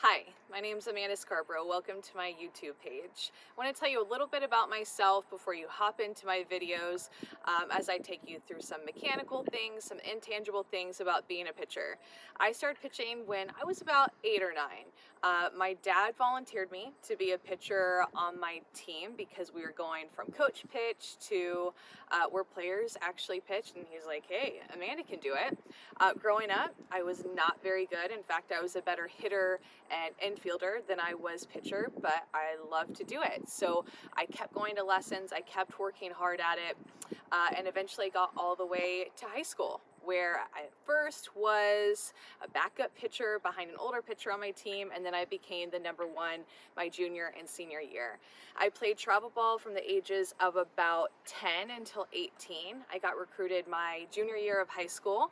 Hi, my name is Amanda Scarborough. Welcome to my YouTube page. I want to tell you a little bit about myself before you hop into my videos as I take you through some mechanical things, some intangible things about being a pitcher. I started pitching when I was about 8 or 9. My dad volunteered me to be a pitcher on my team because we were going from coach pitch to where players actually pitched, and he's like, hey, Amanda can do it. Growing up, I was not very good. In fact, I was a better hitter and infielder than I was pitcher, but I love to do it. So I kept going to lessons, I kept working hard at it, and eventually got all the way to high school, where I first was a backup pitcher behind an older pitcher on my team, and then I became the number one my junior and senior year. I played travel ball from the ages of about 10 until 18. I got recruited my junior year of high school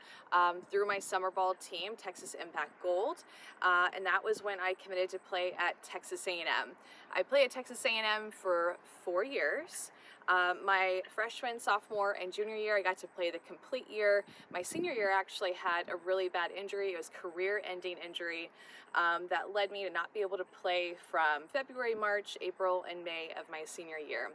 through my summer ball team, Texas Impact Gold, and that was when I committed to play at Texas A&M. I played at Texas A&M for 4 years. My freshman, sophomore, and junior year, I got to play the complete year. My senior year actually had a really bad injury. It was career-ending injury that led me to not be able to play from February, March, April, and May of my senior year.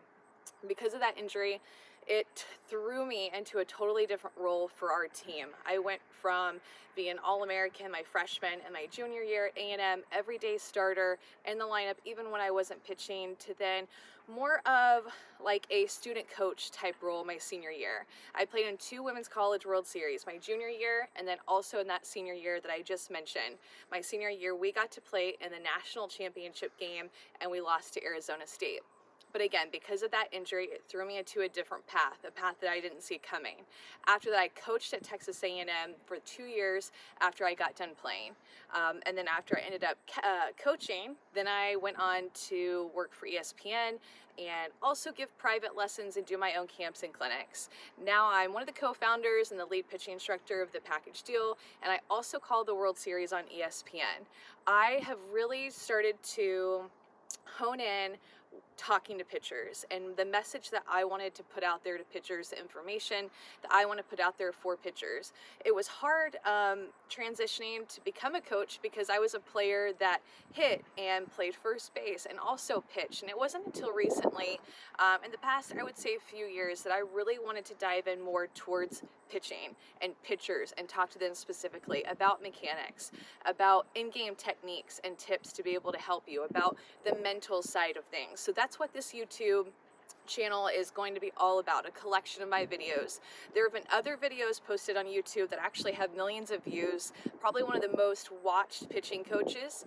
Because of that injury, it threw me into a totally different role for our team. I went from being All-American my freshman and my junior year at A&M, everyday starter in the lineup even when I wasn't pitching, to then more of like a student coach type role my senior year. I played in 2 Women's College World Series, my junior year and then also in that senior year that I just mentioned. My senior year, we got to play in the national championship game and we lost to Arizona State. But again, because of that injury, it threw me into a different path, a path that I didn't see coming. After that, I coached at Texas A&M for 2 years after I got done playing. And then after I ended up coaching, then I went on to work for ESPN and also give private lessons and do my own camps and clinics. Now I'm one of the co-founders and the lead pitching instructor of The Package Deal, and I also call the World Series on ESPN. I have really started to hone in talking to pitchers and the message that I wanted to put out there to pitchers, the information that I want to put out there for pitchers. It was hard transitioning to become a coach because I was a player that hit and played first base and also pitched, and it wasn't until recently, in the past I would say a few years, that I really wanted to dive in more towards pitching and pitchers and talk to them specifically about mechanics, about in-game techniques and tips to be able to help you, about the mental side of things. So that's what this YouTube channel is going to be all about, a collection of my videos. There have been other videos posted on YouTube that actually have millions of views, probably one of the most watched pitching coaches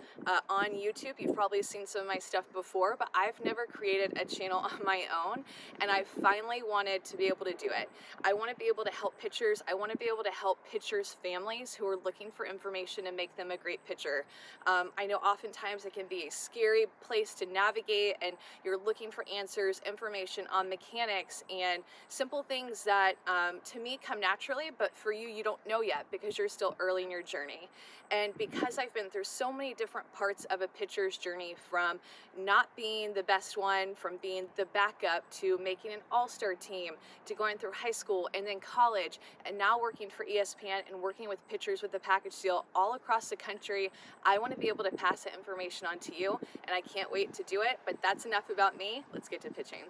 on YouTube. You've probably seen some of my stuff before, but I've never created a channel on my own, and I finally wanted to be able to do it. I want to be able to help pitchers. I want to be able to help pitchers' families who are looking for information and make them a great pitcher. I know oftentimes it can be a scary place to navigate, and you're looking for answers, information on mechanics and simple things that to me come naturally, but for you, you don't know yet because you're still early in your journey. And because I've been through so many different parts of a pitcher's journey, from not being the best one, from being the backup, to making an all-star team, to going through high school and then college, and now working for ESPN and working with pitchers with The Package Deal all across the country, I want to be able to pass that information on to you, and I can't wait to do it. But that's enough about me. Let's get to pitching.